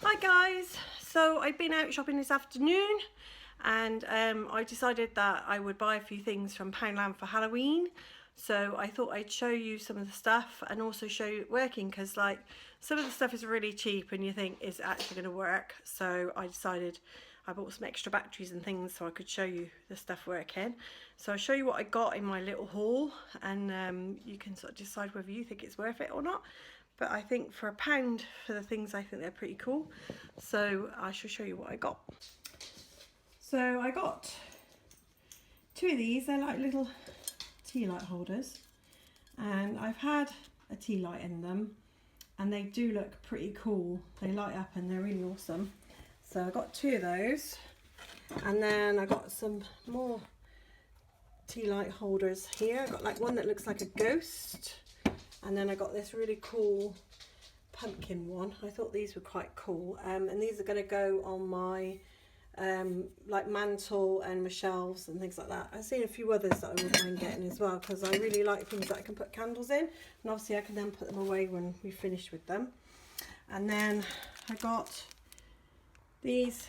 Hi guys, so I've been out shopping this afternoon and I decided that I would buy a few things from Poundland for Halloween. So I thought I'd show you some of the stuff and also show you it working, because like some of the stuff is really cheap and you think is it actually going to work. So I decided I bought some extra batteries and things so I could show you the stuff working. So I'll show you what I got in my little haul, and you can sort of decide whether you think it's worth it or not. But I think for £1 for the things, I think they're pretty cool. So I shall show you what I got. So I got two of these. They're like little tea light holders, and I've had a tea light in them and they do look pretty cool. They light up and they're really awesome. So I got two of those, and then I got some more tea light holders here. I got like one that looks like a ghost, and then I got this really cool pumpkin one. I thought these were quite cool, and these are going to go on my like mantle and my shelves and things like that. I've seen a few others that I wouldn't mind getting as well, because I really like things that I can put candles in, and obviously I can then put them away when we finish with them. And then I got these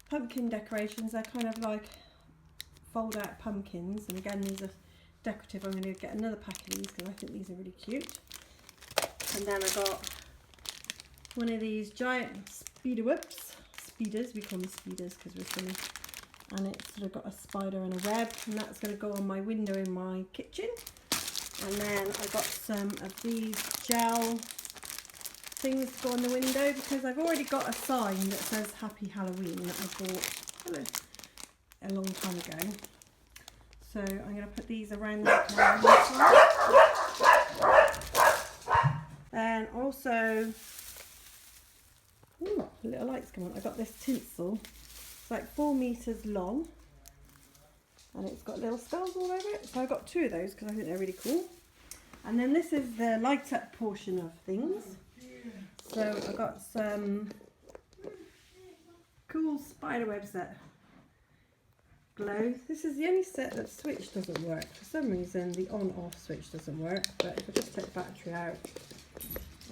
pumpkin decorations. They're kind of like fold out pumpkins, and again these are decorative. I'm going to get another pack of these because I think these are really cute. And then I got one of these giant speeder whips. Speeders, we call them speeders because we're silly. And it's sort of got a spider and a web, and that's going to go on my window in my kitchen. And then I got some of these gel things to go on the window, because I've already got a sign that says Happy Halloween that I bought a long time ago. So I'm going to put these around the and also, ooh, little lights come on. I got this tinsel. It's like 4 meters long, and it's got little skulls all over it. So I got two of those because I think they're really cool. And then this is the light up portion of things. So I got some cool spider webs that glow. This is the only set that switch doesn't work. For some reason the on off switch doesn't work, but if I just take the battery out,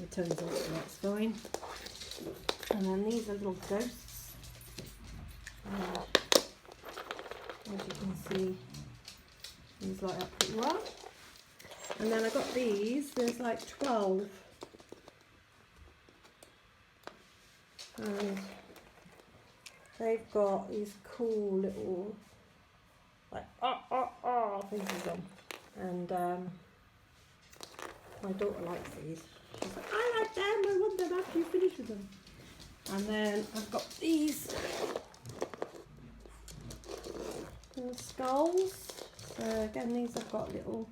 it turns off, so that's fine. And then these are little ghosts, and as you can see, these light up pretty well. And then I got these. There's like 12, and they've got these cool little like faces on, and my daughter likes these. She's like, I like them, I want them after you finish with them. And then I've got these little skulls. So again, these have got little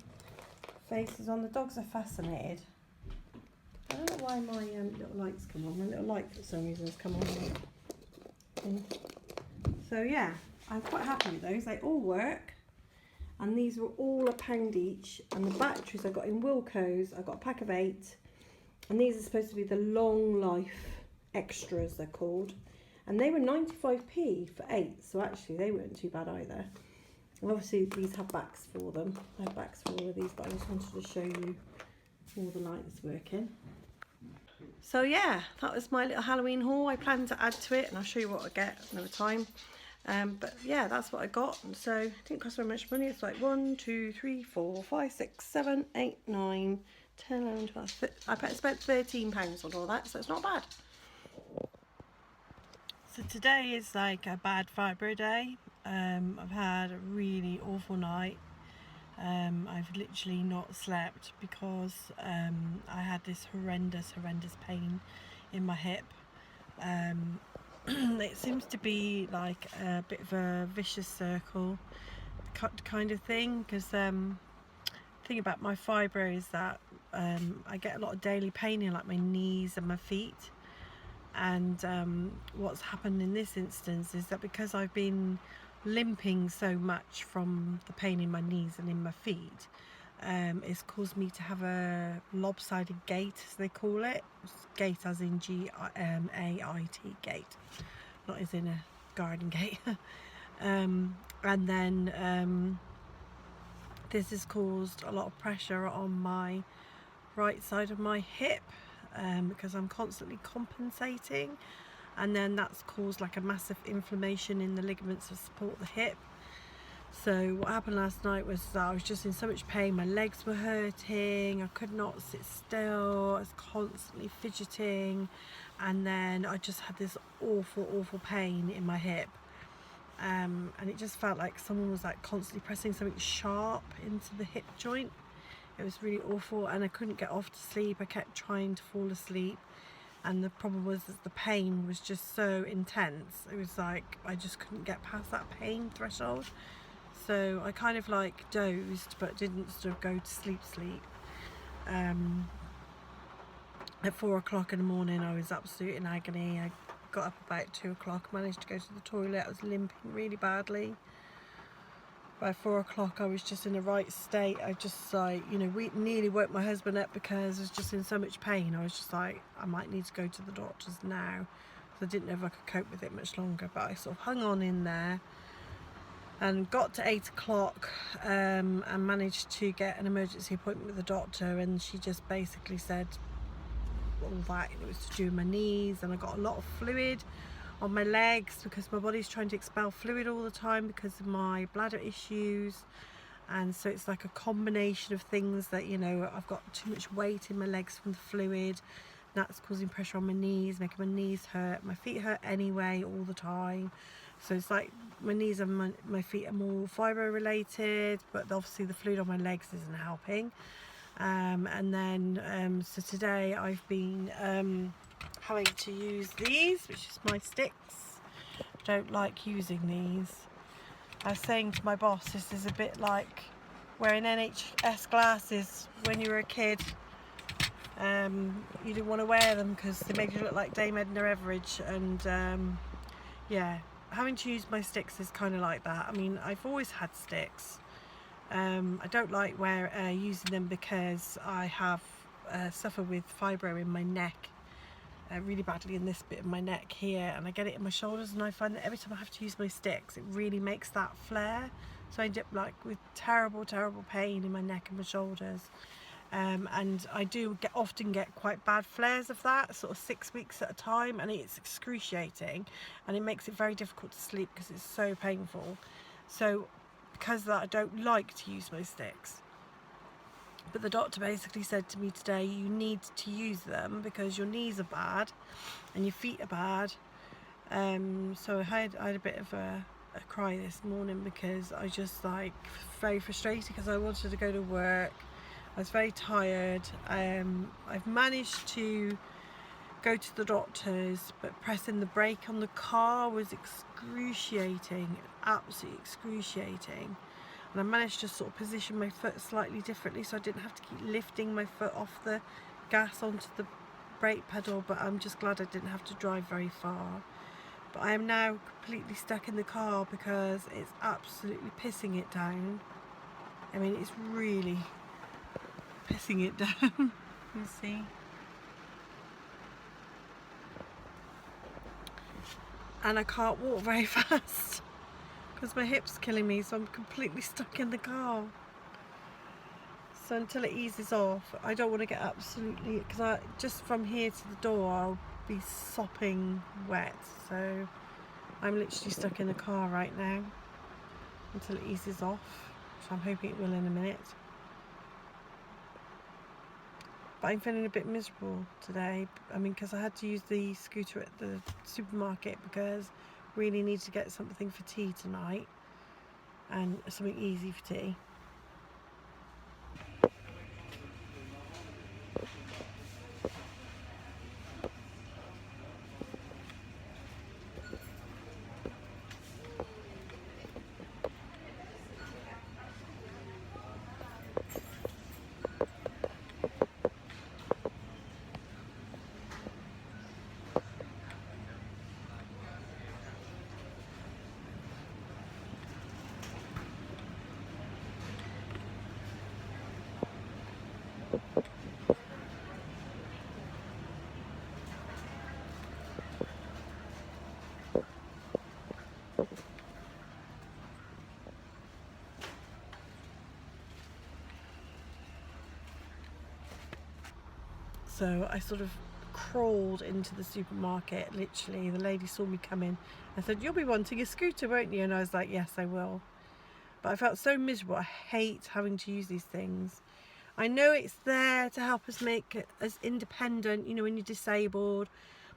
faces on. The dogs are fascinated. I don't know why my little lights come on. My little light for some reason has come on. So yeah, I'm quite happy with those. They all work. And these were all £1 each. And the batteries I got in Wilko's, I got a pack of 8. And these are supposed to be the long life extras, they're called. And they were 95p for 8. So actually they weren't too bad either. And obviously these have backs for them. I have backs for all of these, but I just wanted to show you all the lights working. So yeah, that was my little Halloween haul. I plan to add to it, and I'll show you what I get another time. But yeah, that's what I got. And so it didn't cost very much money. It's like 1, 2, 3, 4, 5, 6, 7, 8, 9, 10, 11, 12. I spent £13 on all that, so it's not bad. So today is like a bad Fibro day. I've had a really awful night. I've literally not slept because I had this horrendous pain in my hip. It seems to be like a bit of a vicious circle kind of thing, because the thing about my Fibro is that I get a lot of daily pain in like my knees and my feet. And what's happened in this instance is that because I've been limping so much from the pain in my knees and in my feet, it's caused me to have a lopsided gait, as they call it. Gait as in G-A-I-T, gait, not as in a garden gate. And then this has caused a lot of pressure on my right side of my hip, because I'm constantly compensating, and then that's caused like a massive inflammation in the ligaments that support the hip. So what happened last night was that I was just in so much pain. My legs were hurting, I could not sit still, I was constantly fidgeting, and then I just had this awful pain in my hip. And it just felt like someone was like constantly pressing something sharp into the hip joint. It was really awful, and I couldn't get off to sleep. I kept trying to fall asleep, and the problem was that the pain was just so intense. It was like I just couldn't get past that pain threshold. So I kind of like dozed but didn't sort of go to sleep. At 4 o'clock in the morning I was absolutely in agony. I got up about 2 o'clock, managed to go to the toilet. I was limping really badly. By 4 o'clock I was just in the right state. I just like, you know, we nearly woke my husband up because I was just in so much pain. I was just like, I might need to go to the doctors now. So I didn't know if I could cope with it much longer, but I sort of hung on in there and got to 8 o'clock and managed to get an emergency appointment with the doctor, and she just basically said all that it was to do with my knees, and I got a lot of fluid on my legs because my body's trying to expel fluid all the time because of my bladder issues. And so it's like a combination of things that, you know, I've got too much weight in my legs from the fluid, that's causing pressure on my knees, making my knees hurt. My feet hurt anyway all the time. So it's like my knees and my feet are more fibro related, but obviously the fluid on my legs isn't helping. And then so today I've been having to use these, which is my sticks. Don't like using these. I was saying to my boss, this is a bit like wearing NHS glasses when you were a kid. You didn't want to wear them because they made you look like Dame Edna Everage, and yeah, having to use my sticks is kind of like that. I mean, I've always had sticks. I don't like using them because I have suffer with fibro in my neck really badly, in this bit of my neck here, and I get it in my shoulders, and I find that every time I have to use my sticks it really makes that flare, so I end up like with terrible pain in my neck and my shoulders. And I do often get quite bad flares of that, sort of 6 weeks at a time, and it's excruciating, and it makes it very difficult to sleep because it's so painful. So because of that, I don't like to use my sticks. But the doctor basically said to me today, you need to use them because your knees are bad and your feet are bad. So I had a bit of a cry this morning because I just like very frustrated because I wanted to go to work. I was very tired. I've managed to go to the doctors, but pressing the brake on the car was excruciating, absolutely excruciating. And I managed to sort of position my foot slightly differently so I didn't have to keep lifting my foot off the gas onto the brake pedal, but I'm just glad I didn't have to drive very far. But I am now completely stuck in the car because it's absolutely pissing it down. I mean, it's really pissing it down. You see? And I can't walk very fast because my hip's killing me, so I'm completely stuck in the car. So until it eases off, I don't want to get absolutely, because just from here to the door I'll be sopping wet. So I'm literally stuck in the car right now until it eases off, which I'm hoping it will in a minute. But I'm feeling a bit miserable today. I mean, because I had to use the scooter at the supermarket because I really need to get something for tea tonight, and something easy for tea. So I sort of crawled into the supermarket, literally. The lady saw me come in and said, "You'll be wanting a scooter, won't you?" And I was like, "Yes, I will." But I felt so miserable. I hate having to use these things. I know it's there to help us make us independent, you know, when you're disabled,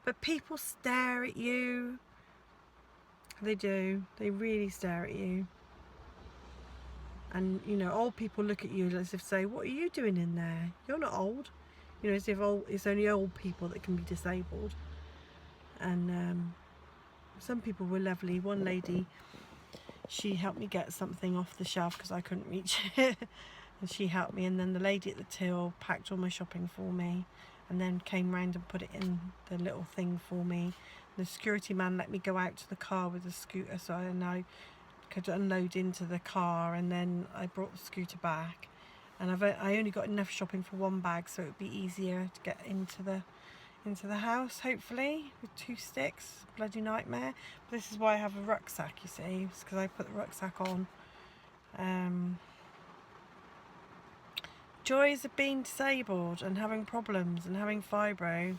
but people stare at you. They do. They really stare at you. And, you know, old people look at you as if to say, "What are you doing in there? You're not old." You know, as if it's only old people that can be disabled. And some people were lovely. One lady, she helped me get something off the shelf because I couldn't reach it. And she helped me, and then the lady at the till packed all my shopping for me and then came round and put it in the little thing for me. The security man let me go out to the car with the scooter, so I could unload into the car, and then I brought the scooter back. And I only got enough shopping for one bag, so it would be easier to get into the house, hopefully, with 2 sticks. Bloody nightmare. But this is why I have a rucksack, you see. It's because I put the rucksack on. Joys of being disabled and having problems and having fibro.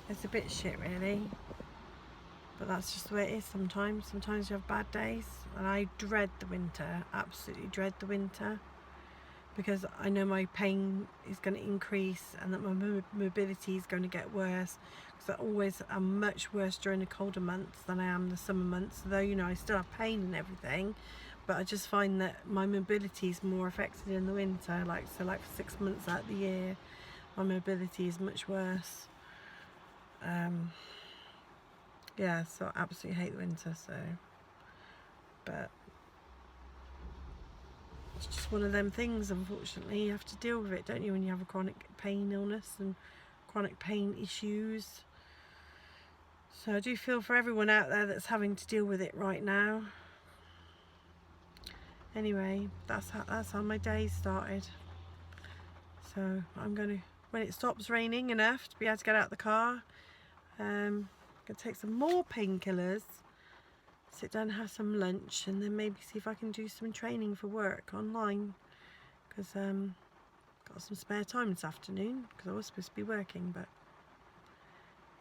It's a bit shit, really. But that's just the way it is sometimes. Sometimes you have bad days. And I dread the winter. Absolutely dread the winter. Because I know my pain is going to increase and that my mobility is going to get worse. Because I always am much worse during the colder months than I am the summer months. Though, you know, I still have pain and everything. But I just find that my mobility is more affected in the winter. Like for 6 months out of the year, my mobility is much worse. Yeah, so I absolutely hate the winter. But it's just one of them things, unfortunately. You have to deal with it, don't you, when you have a chronic pain illness and chronic pain issues. So I do feel for everyone out there that's having to deal with it right now. Anyway, that's how my day started. So I'm going to, when it stops raining enough to be able to get out of the car, I'm going to take some more painkillers, sit down and have some lunch, and then maybe see if I can do some training for work online, because got some spare time this afternoon because I was supposed to be working. But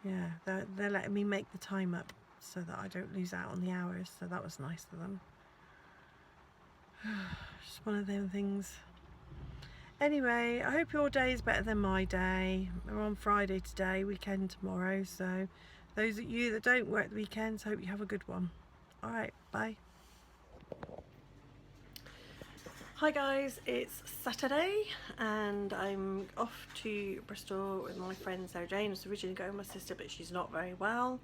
yeah, they're letting me make the time up so that I don't lose out on the hours, so that was nice of them. Just one of them things. Anyway, I hope your day is better than my day. We're on Friday today, weekend tomorrow, so those of you that don't work the weekends, hope you have a good one. Alright, bye. Hi guys, it's Saturday and I'm off to Bristol with my friend Sarah Jane. I was originally going with my sister, but she's not very well.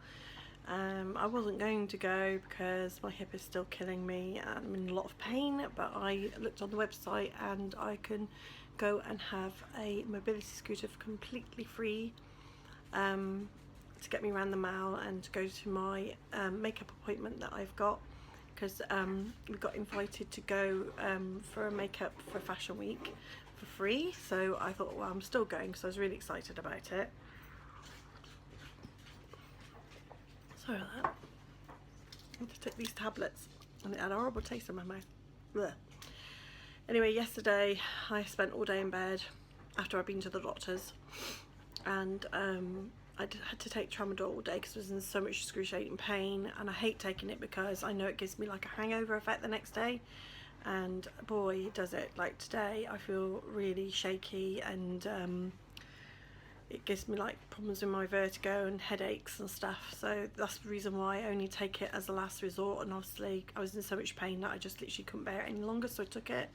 I wasn't going to go because my hip is still killing me and I'm in a lot of pain, but I looked on the website and I can go and have a mobility scooter for completely free to get me around the mall and to go to my makeup appointment that I've got, because we got invited to go for a makeup for Fashion Week for free. So I thought, well, I'm still going because I was really excited about it. Sorry about that. I had to take these tablets and it had a horrible taste in my mouth. Blech. Anyway, yesterday I spent all day in bed after I'd been to the doctors, and I had to take tramadol all day because I was in so much excruciating pain, and I hate taking it because I know it gives me like a hangover effect the next day, and boy does it. Like today I feel really shaky and it gives me like problems with my vertigo and headaches and stuff, so that's the reason why I only take it as a last resort. And obviously I was in so much pain that I just literally couldn't bear it any longer, so I took it.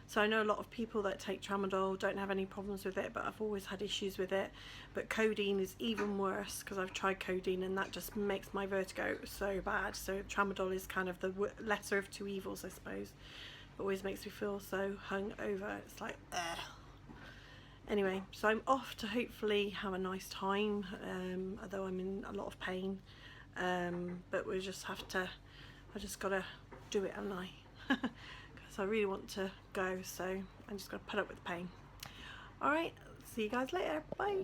So I know a lot of people that take tramadol don't have any problems with it, but I've always had issues with it. But codeine is even worse because I've tried codeine and that just makes my vertigo so bad. So tramadol is kind of the lesser of two evils, I suppose. It always makes me feel so hungover. It's like, ugh. Anyway, so I'm off to hopefully have a nice time, although I'm in a lot of pain. But we just have to, I just gotta do it, haven't I? Because I really want to go, so I'm just gonna put up with the pain. Alright, see you guys later. Bye.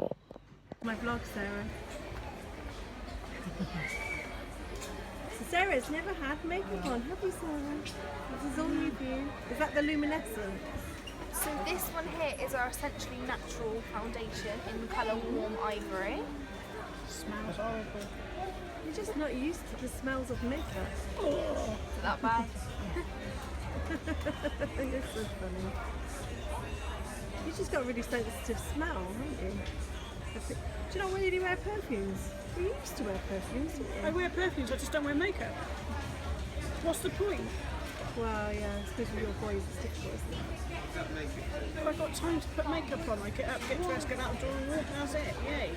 My vlog, Sarah. So Sarah's never had makeup on, have you, Sarah? This is all new for you. Is that the luminescent? So this one here is our essentially natural foundation in the colour Warm Ivory. Smells horrible. You're just not used to the smells of makeup. Is it that bad? You're so funny. You just got a really sensitive smell, haven't you? Do you not really wear perfumes? We used to wear perfumes, didn't you? I wear perfumes, I just don't wear makeup. What's the point? Well, yeah, especially your boys, it's difficult, isn't it? If I've got time to put makeup on, I get up, get dressed, get out the door and walk, that's it, yay.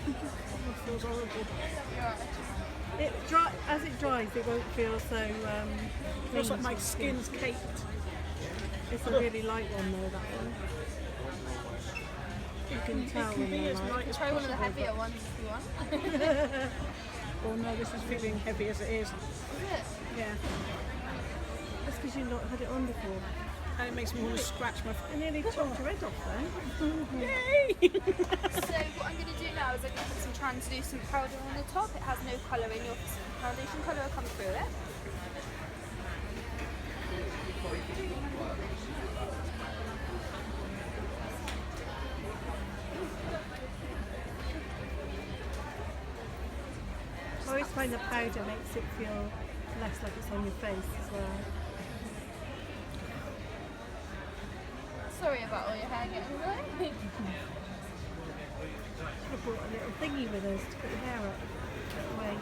It feels horrible. As it dries, it won't feel so It feels like my skin's caked. It's a really light one though, that one. You can tell It can when be they're as light. light as Try one of the possible, heavier ones if you want. but- Oh no, this is feeling heavy as it is. Is it? Yeah. That's because you've not had it on before. And it makes me want to scratch my I nearly chopped your head off then. Yay! So what I'm going to do now is I'm going to put some translucent powder on the top. It has no colour in. Your foundation colour will come through it. I always find the powder makes it feel less like it's on your face as well. Sorry about all your hair getting wet. I brought a little thingy with us to put your hair up that way.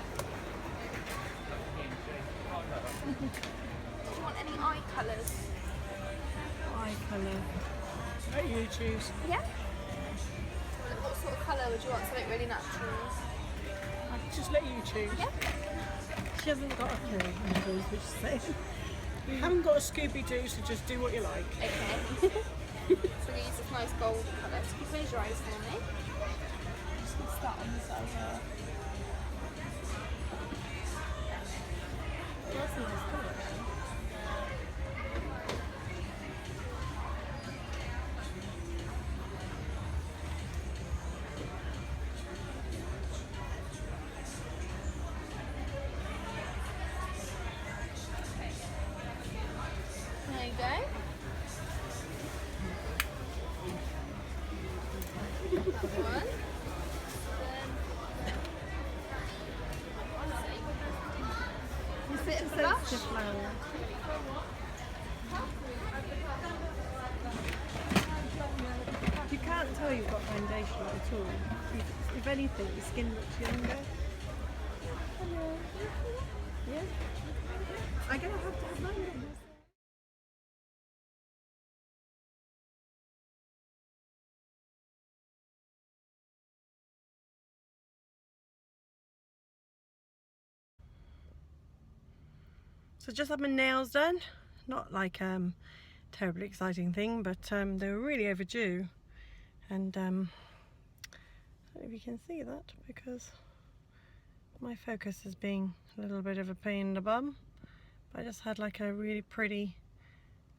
Do you want any eye colours? Eye colour. Let you choose. Yeah. What sort of colour would you want? Something really natural. I just let you choose. Yeah. She hasn't got a clue, which she's saying. You haven't got a Scooby-Doo, so just do what you like. Okay. So I'm going to use this nice gold colour. So you close your eyes for me. Just going to start on the side here. That's a nice colour. There you go. That one. Then a bit of blush. Sensitive flower. You can't tell you've got foundation at all. If anything, your skin looks younger. Hello. Yeah. I'm gonna have to have mine on. So just had my nails done. Not like terribly exciting thing, but they were really overdue. And I don't know if you can see that because my focus is being a little bit of a pain in the bum. But I just had like a really pretty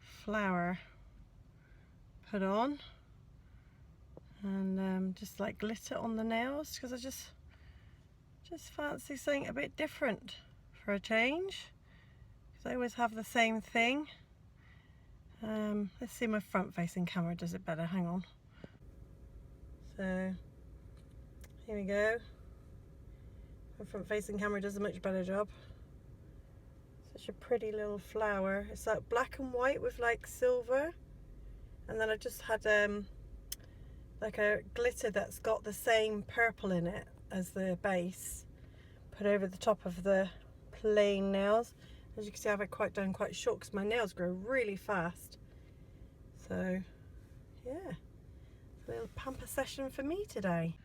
flower put on and just like glitter on the nails because I just fancy something a bit different for a change. I always have the same thing. Let's see my front facing camera does it better, hang on. So here we go. My front facing camera does a much better job. Such a pretty little flower. It's like black and white with like silver. And then I just had like a glitter that's got the same purple in it as the base put over the top of the plain nails. As you can see, I've done quite short because my nails grow really fast. So, yeah, a little pamper session for me today.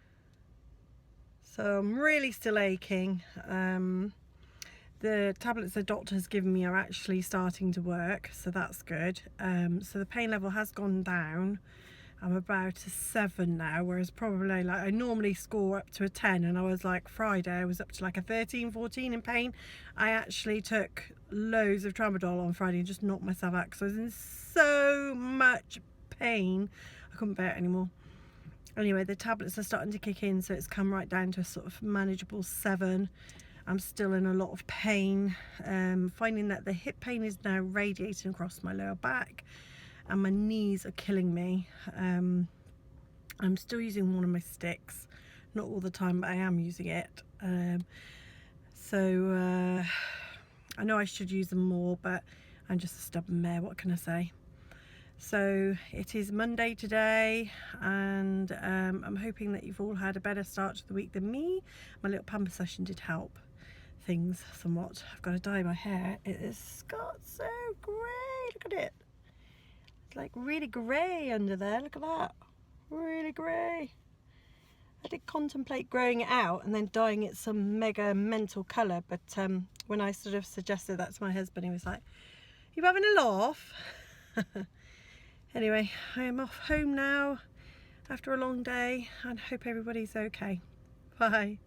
So I'm really still aching. The tablets the doctor has given me are actually starting to work, so that's good. So the pain level has gone down. I'm about a 7 now, whereas probably like I normally score up to a 10, and I was like Friday I was up to like a 13, 14 in pain. I actually took loads of tramadol on Friday and just knocked myself out because I was in so much pain I couldn't bear it anymore. Anyway, the tablets are starting to kick in, so it's come right down to a sort of manageable 7. I'm still in a lot of pain, finding that the hip pain is now radiating across my lower back. and my knees are killing me. I'm still using one of my sticks, not all the time, but I am using it. So I know I should use them more, but I'm just a stubborn mare, what can I say? So it is Monday today, and I'm hoping that you've all had a better start to the week than me. My little pamper session did help things somewhat. I've got to dye my hair. It has got so grey, look at it. It's like really grey under there, look at that. Really grey. I did contemplate growing it out and then dyeing it some mega mental colour, but when I sort of suggested that to my husband, he was like, "You having a laugh?" Anyway, I am off home now after a long day, and hope everybody's okay. Bye.